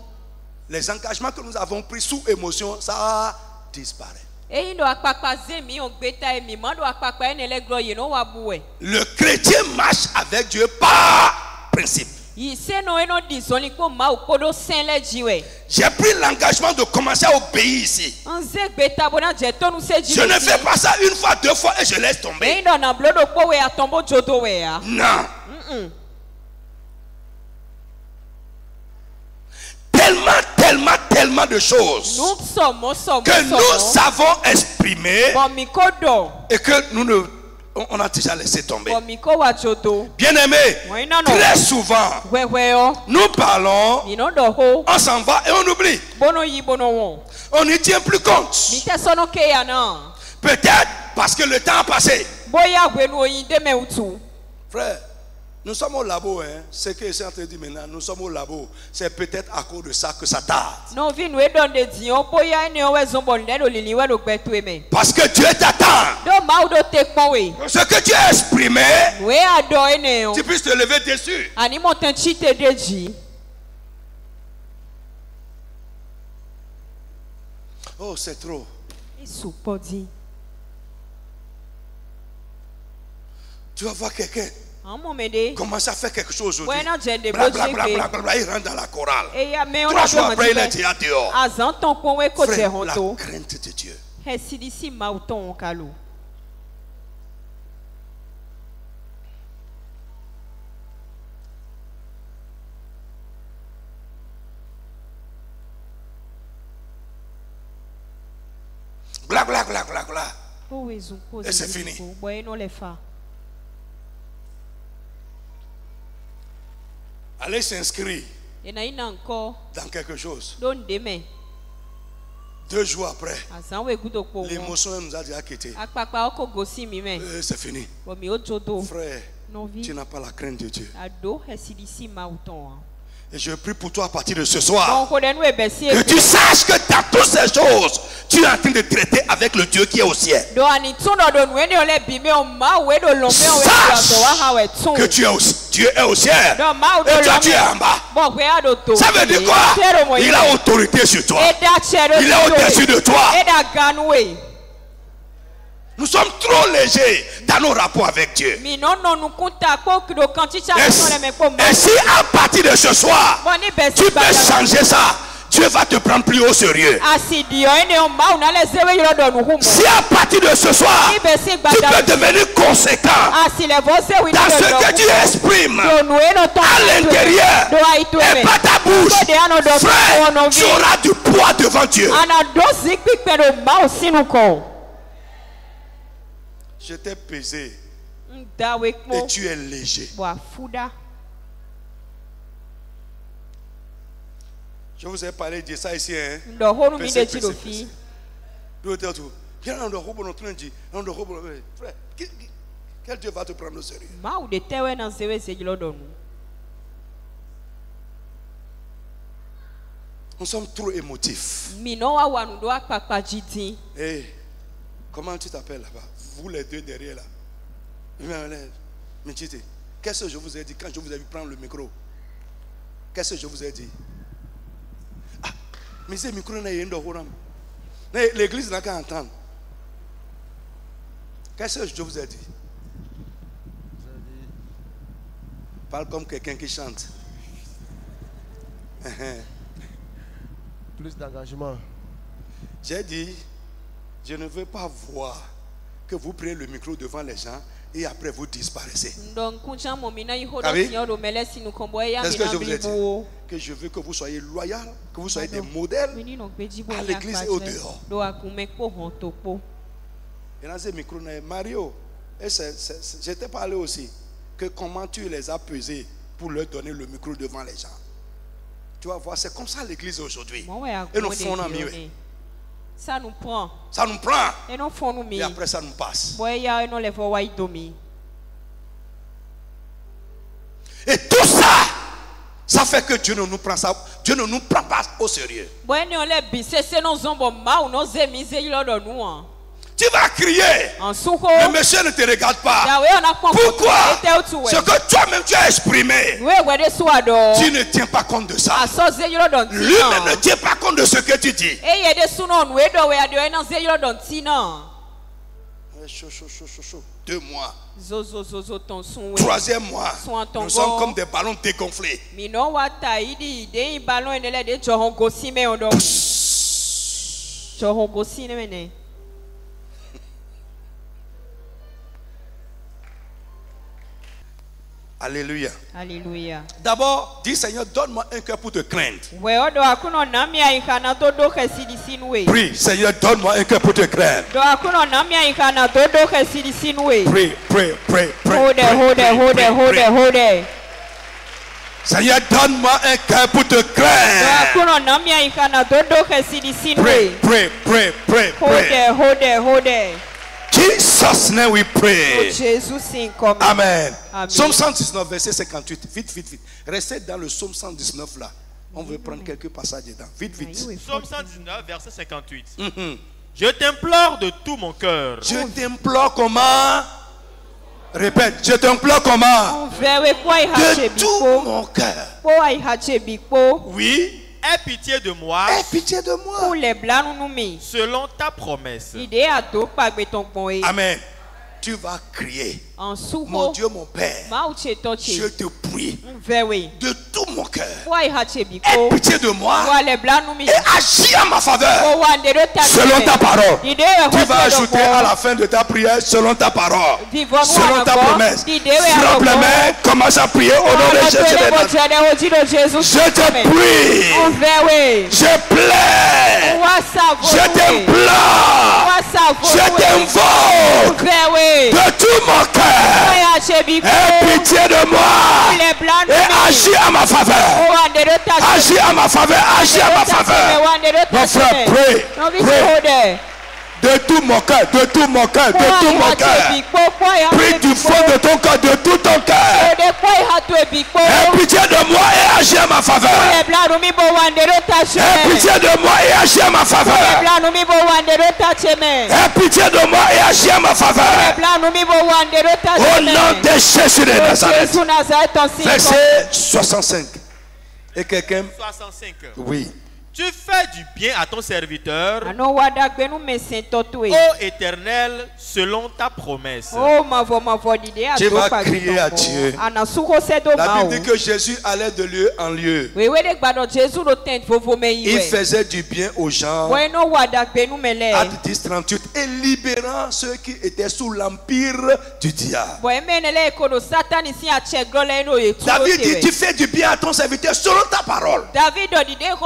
les engagements que nous avons pris sous émotion, ça disparaît. Le chrétien marche avec Dieu par principe. J'ai pris l'engagement de commencer à obéir ici. Je ne fais pas ça une fois, deux fois et je laisse tomber. Non. Tellement de choses que nous avons exprimées et que on a déjà laissé tomber. Bien-aimés, très souvent, nous parlons, on s'en va et on oublie. On n'y tient plus compte. Peut-être parce que le temps a passé. Frère, nous sommes au labo, hein. Ce que je suis en train de dire maintenant, nous sommes au labo. C'est peut-être à cause de ça que ça tarde. Parce que Dieu t'attend. Ce que tu as exprimé, tu puisses te lever dessus. Oh, c'est trop. Tu vas voir quelqu'un. Commence à faire quelque chose aujourd'hui. Il rentre dans la chorale. 3 jours après, il est déjà dehors. Frère, la crainte de Dieu. Bla bla bla bla bla. Et c'est fini. Allez s'inscrire dans quelque chose. 2 jours après, l'émotion nous a déjà quittés. C'est fini. Frère, tu n'as pas la crainte de Dieu. Et je prie pour toi à partir de ce soir. Que tu saches que dans toutes ces choses, tu es en train de traiter avec le Dieu qui est au ciel. Sache que Dieu est au ciel. Et toi, tu es en bas. Ça veut dire quoi? Il a autorité sur toi. Il est au-dessus de toi. Nous sommes trop légers dans nos rapports avec Dieu. Et si à partir de ce soir, tu peux changer ça, Dieu va te prendre plus au sérieux. Si à partir de ce soir, tu peux devenir conséquent dans ce que tu exprimes à l'intérieur et pas ta bouche, frère, tu auras du poids devant Dieu. Je t'ai pesé et tu es léger. Je vous ai parlé de ça ici. Hein? Frère, quel Dieu va te prendre au sérieux? Nous sommes trop émotifs. Hey, comment tu t'appelles là-bas? Vous les deux derrière là. Qu'est-ce que je vous ai dit quand je vous ai vu prendre le micro? Qu'est-ce que je vous ai dit? Ah, mais ce micro n'est pas l'église n'a qu'à entendre. Qu'est-ce que je vous ai dit? Parle comme quelqu'un qui chante. Plus d'engagement. J'ai dit, je ne veux pas voir que vous prenez le micro devant les gens et après vous disparaissez. Est-ce que je vous ai dit que je veux que vous soyez loyal, que vous soyez des modèles à l'église et au dehors. Et dans ce micro, Mario, je t'ai parlé aussi que comment tu les as pesés pour leur donner le micro devant les gens. Tu vas voir, c'est comme ça l'église aujourd'hui. Et nous faisons mieux. Ça nous prend. Ça nous prend. Et après ça nous passe. Et tout ça, ça fait que Dieu ne nous prend ça. Dieu ne nous prend pas au sérieux. Tu vas crier. Le monsieur ne te regarde pas. Pourquoi? Ce que toi-même tu as exprimé. Tu ne tiens pas compte de ça. Lui-même ne tient pas compte de ce que tu dis. Chaud. 2 mois. Troisième mois. Nous sommes comme des ballons dégonflés. Alléluia. Alléluia. D'abord, dis Seigneur, donne-moi un cœur pour te craindre. Prie, Seigneur, donne-moi un cœur pour te craindre. Prie. Seigneur, donne-moi un cœur pour te craindre. Prie. Jesus' name we pray. Amen. Psaume 119, verset 58. Vite. Restez dans le psaume 119 là. On veut prendre quelques passages dedans. Vite. Psaume 119, verset 58. Je t'implore de tout mon cœur. Je t'implore comment? Répète. Je t'implore comment? De tout mon cœur. Oui. Aie pitié de moi. Selon ta promesse. Amen. Tu vas crier. Mon Dieu, mon Père, je te prie de tout mon cœur. Aie pitié de moi et agis en ma faveur selon ta parole. Tu vas ajouter à la fin de ta prière selon ta parole, selon ta promesse. Frappe les mains, commence à prier au nom de Jésus de Nazareth. Je te prie, je plaide, je t'implore, je t'invoque de tout mon cœur. Aie pitié de moi et agis à ma faveur. Agis à ma faveur. Mon frère, prie. De tout mon cœur. Prie du fond de ton cœur, de tout ton cœur. Aie pitié de moi et agis à ma faveur. Aie pitié de moi et agis à ma faveur. Aie pitié de moi et agis à ma faveur. Au nom de Jésus de Nazareth. Verset 65. Et quelqu'un? 65. Oui. Tu fais du bien à ton serviteur, ô Éternel, selon ta promesse. Tu vas crier à Dieu. La Bible dit que Jésus allait de lieu en lieu. Il faisait du bien aux gens. Acte 10, 38. Et libérant ceux qui étaient sous l'empire du diable. David dit, tu fais du bien à ton serviteur selon ta parole.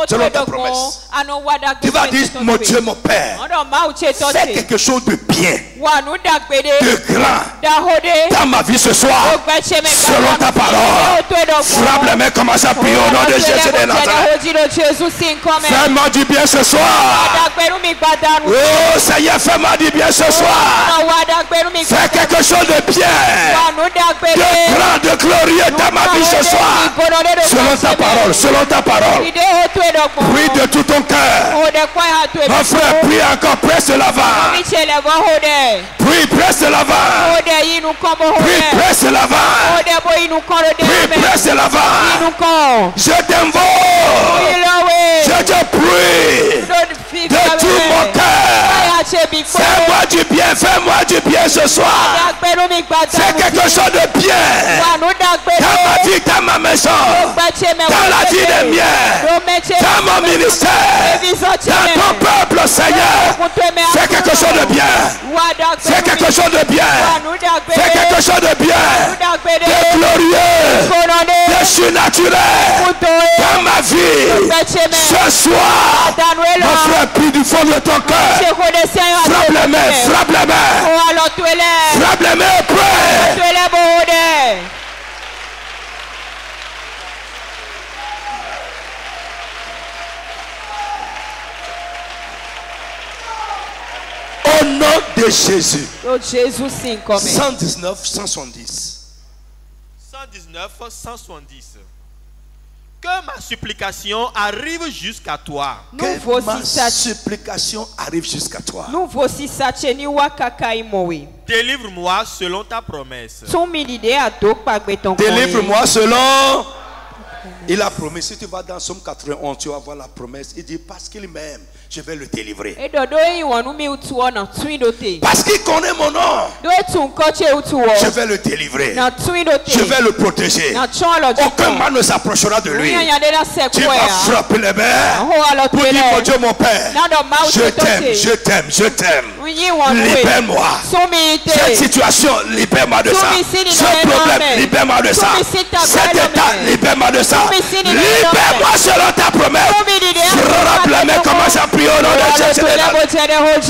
Selon ta promesse. Tu vas dire, mon Dieu, mon Père, fais quelque chose de bien, de grand dans ma vie ce soir, selon ta parole. Frappe les mains, commence à prier au nom de Jésus de Nazareth. Fais-moi du bien ce soir. Oh Seigneur, fais-moi du bien ce soir. Fais quelque chose de bien, de grand, de glorieux dans ma vie ce soir, selon ta parole. Oui. Prie de tout ton cœur. Mon frère, prie encore, presse l'avant. Prie, presse l'avant. Prie, presse l'avant. Prie, presse l'avant. Je t'invoque. Je te prie de tout mon cœur. Fais-moi du bien, fais-moi du bien ce soir. Fais quelque chose de bien dans ma vie, dans ma maison, dans la vie des miens, dans mon ministère, dans ton peuple, Seigneur. Fais quelque chose de bien. Fais quelque chose de bien. Fais quelque chose de bien, de glorieux, de surnaturel dans ma vie. Ce soir, mon frère, prie du fond de ton cœur. Frappe les mains, frappe les mains. Frappe les mains, prie. Au nom de Jésus. 119, 170. 119, 170. Que ma supplication arrive jusqu'à toi. Que ma supplication arrive jusqu'à toi. Délivre-moi selon ta promesse. Délivre-moi selon... Il a promis, si tu vas dans Somme 91, tu vas voir la promesse. Il dit, parce qu'il m'aime, je vais le délivrer. Parce qu'il connaît mon nom, je vais le délivrer. Je vais le protéger. Aucun mal ne s'approchera de lui. Tu vas frapper les mains pour dire, mon Dieu, mon Père, je t'aime, je t'aime, je t'aime. Libère-moi. Cette situation, libère-moi de ça. Ce problème, libère-moi de ça. Cet état, libère-moi de ça. Libère-moi selon ta promesse. Frappe la main, commence à prier au nom de Jésus.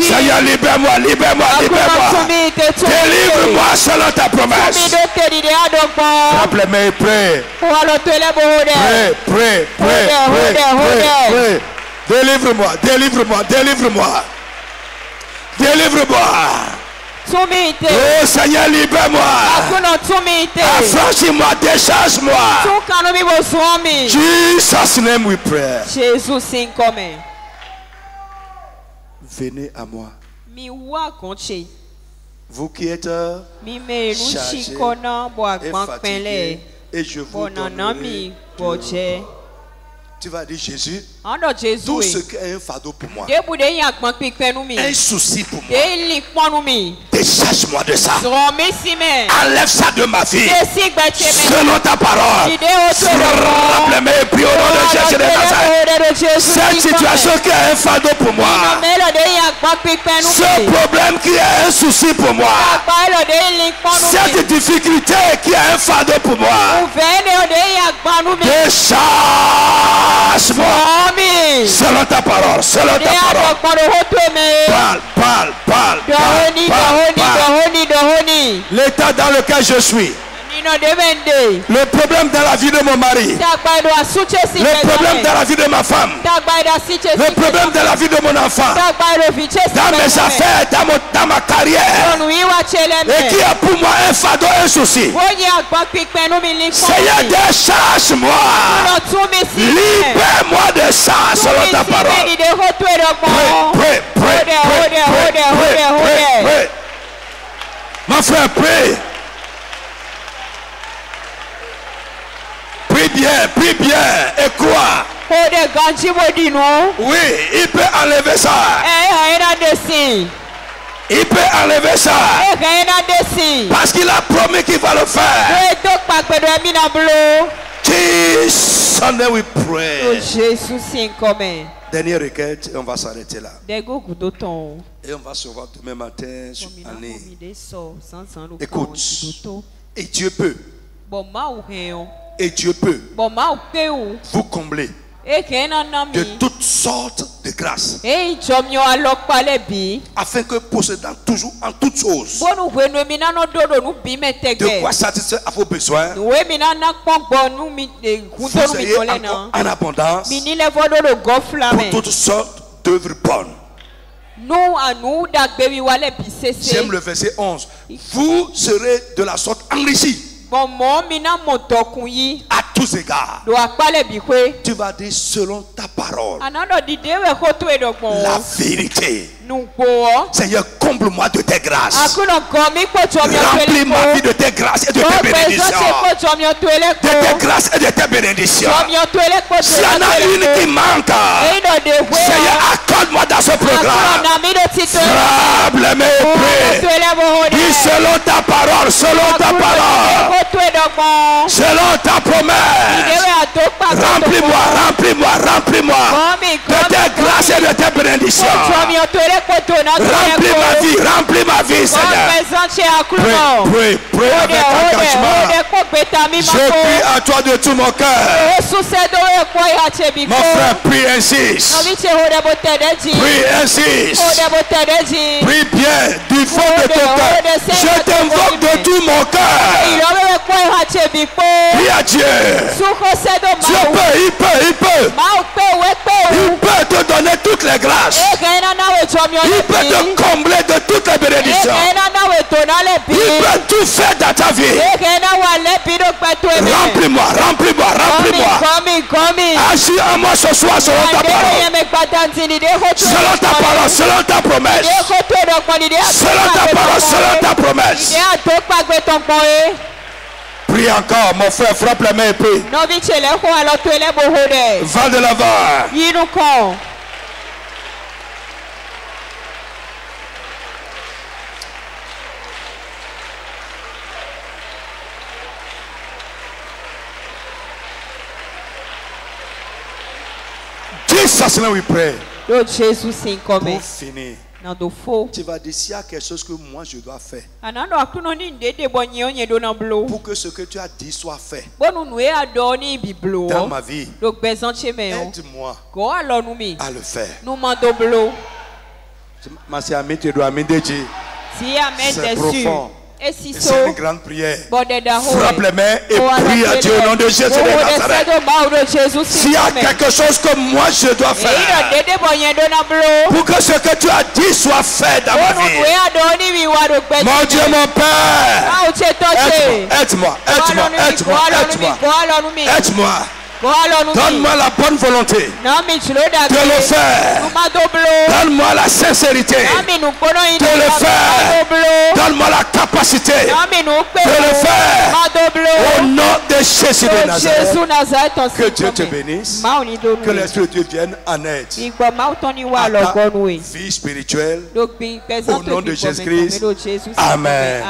Seigneur, libère-moi, libère-moi, libère-moi. Délivre-moi selon ta promesse. Frappe les mains et prie. Prie, prie, prie. Délivre-moi, délivre-moi, délivre-moi. Délivre-moi. Oh Seigneur, libère-moi. Affranchis-moi, décharge-moi. Jesus' name we pray. Venez à moi. Vous qui êtes chargés et fatigués, et je vous donnerai. Tu vas dire, Jésus, tout ce qui est un fardeau pour moi, un souci pour moi, décharge-moi de ça. Enlève ça de ma vie. Selon ta parole. Frappe les mains et prie au nom de Jésus de Nazareth. Cette situation qui est un fardeau pour moi, ce problème qui est un souci pour moi, cette difficulté qui est un fardeau pour moi, décharge-moi. Selon ta parole, selon ta parole. Parle, parle. L'état dans lequel je suis. Le problème dans la vie de mon mari. Le problème dans la vie de ma femme. Le problème dans la vie de mon enfant. Dans mes affaires, dans ma carrière. Et qui a pour moi un fardeau, un souci. Seigneur, décharge-moi. Libère-moi de ça selon ta parole. Prie. Mon frère, prie. Prie bien. Et quoi? Oui, il peut enlever ça. Il peut enlever ça. Parce qu'il a promis qu'il va le faire. Jesus, we pray. Dernière requête, et on va s'arrêter là. Et on va se voir demain matin sur année. Écoute, et Dieu peut. Et Dieu peut vous combler de toutes sortes de grâces, afin que possédant toujours en toutes choses de quoi satisfaire à vos besoins, vous ayez encore en abondance pour toutes sortes d'œuvres bonnes. J'aime le verset 11. Vous serez de la sorte enrichis à tous égards. Tu vas dire selon ta parole. La vérité. Seigneur, comble-moi de tes grâces. Remplis ma vie de tes grâces et de tes bénédictions. De tes grâces et de tes bénédictions. S'il y en a une qui manque, Seigneur, accorde-moi dans ce programme. Frappe les mains et prie. Dis selon ta parole, selon ta parole. Selon ta promesse. Remplis-moi, remplis-moi, remplis-moi de tes grâces et de tes bénédictions. Remplis ma vie, Seigneur. Prie, prie avec engagement. Je prie à toi de tout mon cœur. Mon frère, prie, insiste. Prie, insiste. Prie bien, du fond de ton cœur. Je t'invoque de tout mon cœur. Prie à Dieu. Dieu peut, il peut. Il peut te donner toutes les grâces. Il peut te combler de toutes les bénédictions. Il peut tout faire dans ta vie. Remplis-moi, remplis-moi, remplis-moi. Agis en moi ce soir selon ta parole. Selon ta parole, selon ta promesse. Selon ta parole, selon ta promesse. Prie encore, mon frère, frappe la main et prie. Va de l'avant. Jesus name we pray. Pour finir, tu vas dire s'il y a quelque chose que moi je dois faire pour que ce que tu as dit soit fait dans ma vie, aide-moi à le faire. C'est profond. C'est une grande prière. Frappe les mains et prie à Dieu au nom de Jésus de Nazareth. S'il y a quelque chose que moi je dois faire pour que ce que tu as dit soit fait dans ma vie. Mon Dieu, mon Père, aide-moi. Donne-moi la bonne volonté de le faire. Donne-moi la sincérité de le faire. Donne-moi la capacité de le faire. Au nom de Jésus de Nazareth. Que Dieu te bénisse. Que l'Esprit de Dieu vienne en aide à ta vie spirituelle. Au nom de Jésus-Christ. Amen.